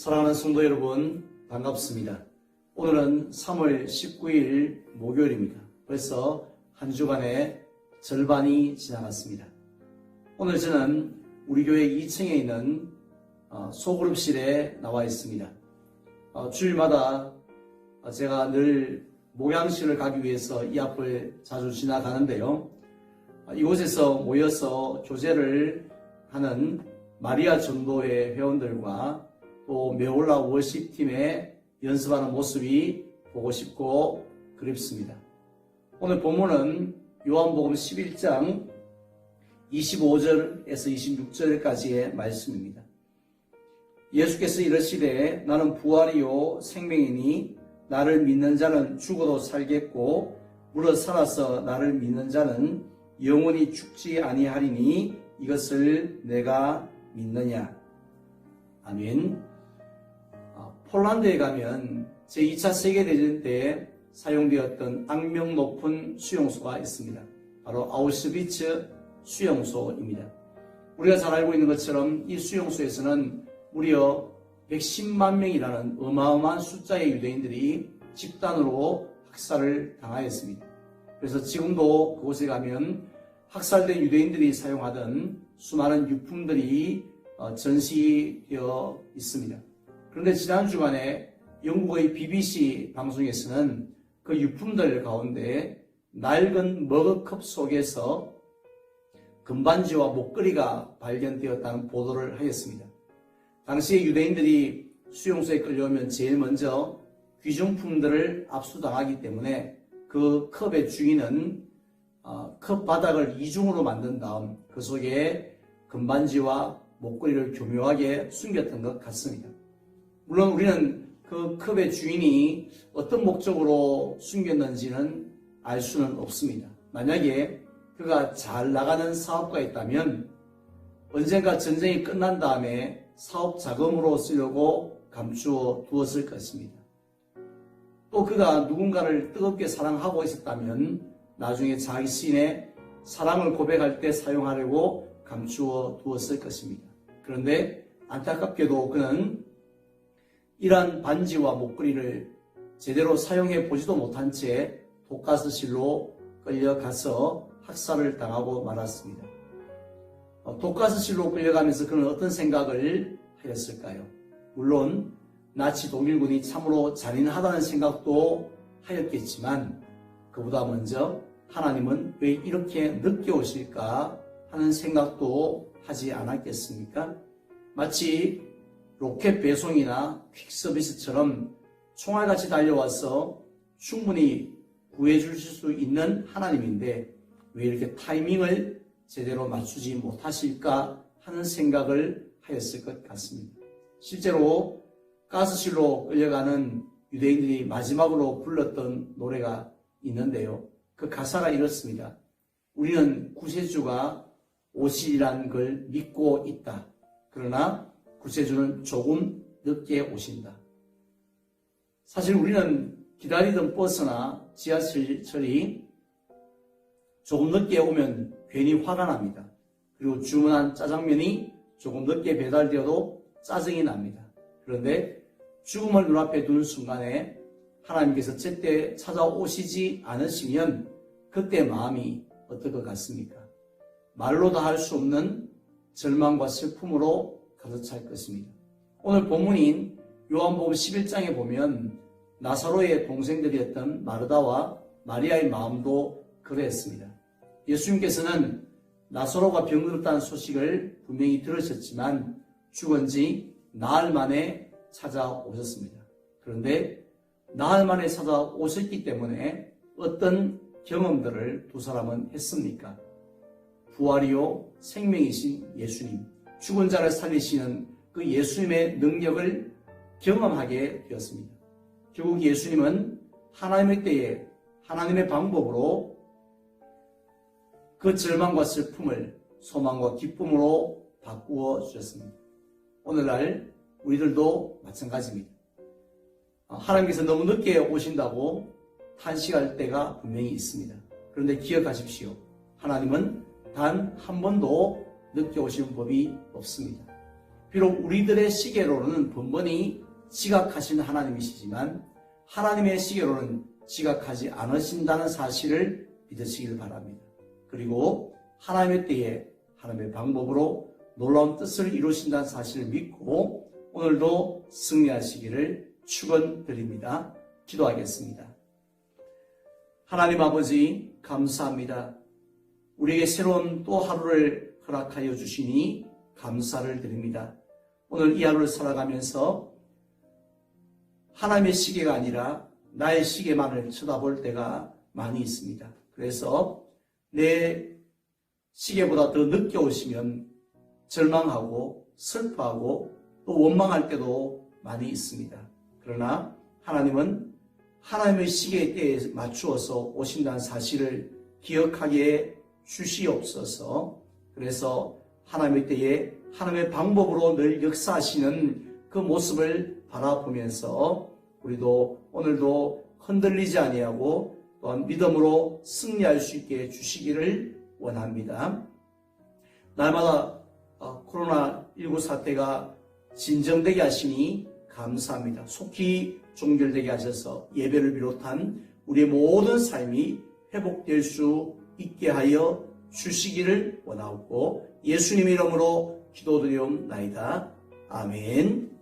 사랑하는 성도 여러분, 반갑습니다. 오늘은 3월 19일 목요일입니다. 벌써 한 주간의 절반이 지나갔습니다. 오늘 저는 우리 교회 2층에 있는 소그룹실에 나와 있습니다. 주일마다 제가 늘 목양실을 가기 위해서 이 앞을 자주 지나가는데요. 이곳에서 모여서 교제를 하는 마리아 전도회 회원들과 또 메올라 워십팀의 연습하는 모습이 보고 싶고 그립습니다. 오늘 본문은 요한복음 11장 25절에서 26절까지의 말씀입니다. 예수께서 이르시되 나는 부활이요 생명이니 나를 믿는 자는 죽어도 살겠고 물어 살아서 나를 믿는 자는 영원히 죽지 아니하리니 이것을 내가 믿느냐. 아멘. 폴란드에 가면 제2차 세계대전 때 사용되었던 악명 높은 수용소가 있습니다. 바로 아우슈비츠 수용소입니다. 우리가 잘 알고 있는 것처럼 이 수용소에서는 무려 110만 명이라는 어마어마한 숫자의 유대인들이 집단으로 학살을 당하였습니다. 그래서 지금도 그곳에 가면 학살된 유대인들이 사용하던 수많은 유품들이 전시되어 있습니다. 그런데 지난 주간에 영국의 BBC 방송에서는 그 유품들 가운데 낡은 머그컵 속에서 금반지와 목걸이가 발견되었다는 보도를 하였습니다. 당시에 유대인들이 수용소에 끌려오면 제일 먼저 귀중품들을 압수당하기 때문에 그 컵의 주인은 컵 바닥을 이중으로 만든 다음 그 속에 금반지와 목걸이를 교묘하게 숨겼던 것 같습니다. 물론 우리는 그 컵의 주인이 어떤 목적으로 숨겼는지는 알 수는 없습니다. 만약에 그가 잘 나가는 사업가였다면 언젠가 전쟁이 끝난 다음에 사업 자금으로 쓰려고 감추어 두었을 것입니다. 또 그가 누군가를 뜨겁게 사랑하고 있었다면 나중에 자기 시인의 사랑을 고백할 때 사용하려고 감추어 두었을 것입니다. 그런데 안타깝게도 그는 이러한 반지와 목걸이를 제대로 사용해 보지도 못한 채 독가스실로 끌려가서 학살을 당하고 말았습니다. 독가스실로 끌려가면서 그는 어떤 생각을 하였을까요? 물론 나치 독일군이 참으로 잔인하다는 생각도 하였겠지만 그보다 먼저 하나님은 왜 이렇게 늦게 오실까 하는 생각도 하지 않았겠습니까? 마치 로켓 배송이나 퀵서비스처럼 총알같이 달려와서 충분히 구해주실 수 있는 하나님인데 왜 이렇게 타이밍을 제대로 맞추지 못하실까 하는 생각을 하였을 것 같습니다. 실제로 가스실로 끌려가는 유대인들이 마지막으로 불렀던 노래가 있는데요. 그 가사가 이렇습니다. 우리는 구세주가 오시리란 걸 믿고 있다. 그러나 구세주는 조금 늦게 오신다. 사실 우리는 기다리던 버스나 지하철이 조금 늦게 오면 괜히 화가 납니다. 그리고 주문한 짜장면이 조금 늦게 배달되어도 짜증이 납니다. 그런데 죽음을 눈앞에 두는 순간에 하나님께서 제때 찾아오시지 않으시면 그때 마음이 어떨 것 같습니까? 말로 다 할 수 없는 절망과 슬픔으로 가득 찰 것입니다. 오늘 본문인 요한복음 11장에 보면 나사로의 동생들이었던 마르다와 마리아의 마음도 그러했습니다. 예수님께서는 나사로가 병들었다는 소식을 분명히 들으셨지만 죽은 지 나흘 만에 찾아오셨습니다. 그런데 나흘 만에 찾아오셨기 때문에 어떤 경험들을 두 사람은 했습니까? 부활이요 생명이신 예수님, 죽은 자를 살리시는 그 예수님의 능력을 경험하게 되었습니다. 결국 예수님은 하나님의 때에 하나님의 방법으로 그 절망과 슬픔을 소망과 기쁨으로 바꾸어 주셨습니다. 오늘날 우리들도 마찬가지입니다. 하나님께서 너무 늦게 오신다고 탄식할 때가 분명히 있습니다. 그런데 기억하십시오. 하나님은 단 한 번도 늦게 오시는 법이 없습니다. 비록 우리들의 시계로는 번번이 지각하신 하나님이시지만 하나님의 시계로는 지각하지 않으신다는 사실을 믿으시길 바랍니다. 그리고 하나님의 때에 하나님의 방법으로 놀라운 뜻을 이루신다는 사실을 믿고 오늘도 승리하시기를 축원드립니다. 기도하겠습니다. 하나님 아버지 감사합니다. 우리에게 새로운 또 하루를 허락하여 주시니 감사를 드립니다. 오늘 이 하루를 살아가면서 하나님의 시계가 아니라 나의 시계만을 쳐다볼 때가 많이 있습니다. 그래서 내 시계보다 더 늦게 오시면 절망하고 슬퍼하고 또 원망할 때도 많이 있습니다. 그러나 하나님은 하나님의 시계의 때에 맞추어서 오신다는 사실을 기억하게 주시옵소서. 그래서 하나님의 때에 하나님의 방법으로 늘 역사하시는 그 모습을 바라보면서 우리도 오늘도 흔들리지 아니하고 또한 믿음으로 승리할 수 있게 주시기를 원합니다. 날마다 코로나19 사태가 진정되게 하시니 감사합니다. 속히 종결되게 하셔서 예배를 비롯한 우리의 모든 삶이 회복될 수 있게 하여 주시기를 원하옵고 예수님 이름으로 기도드리옵나이다. 아멘.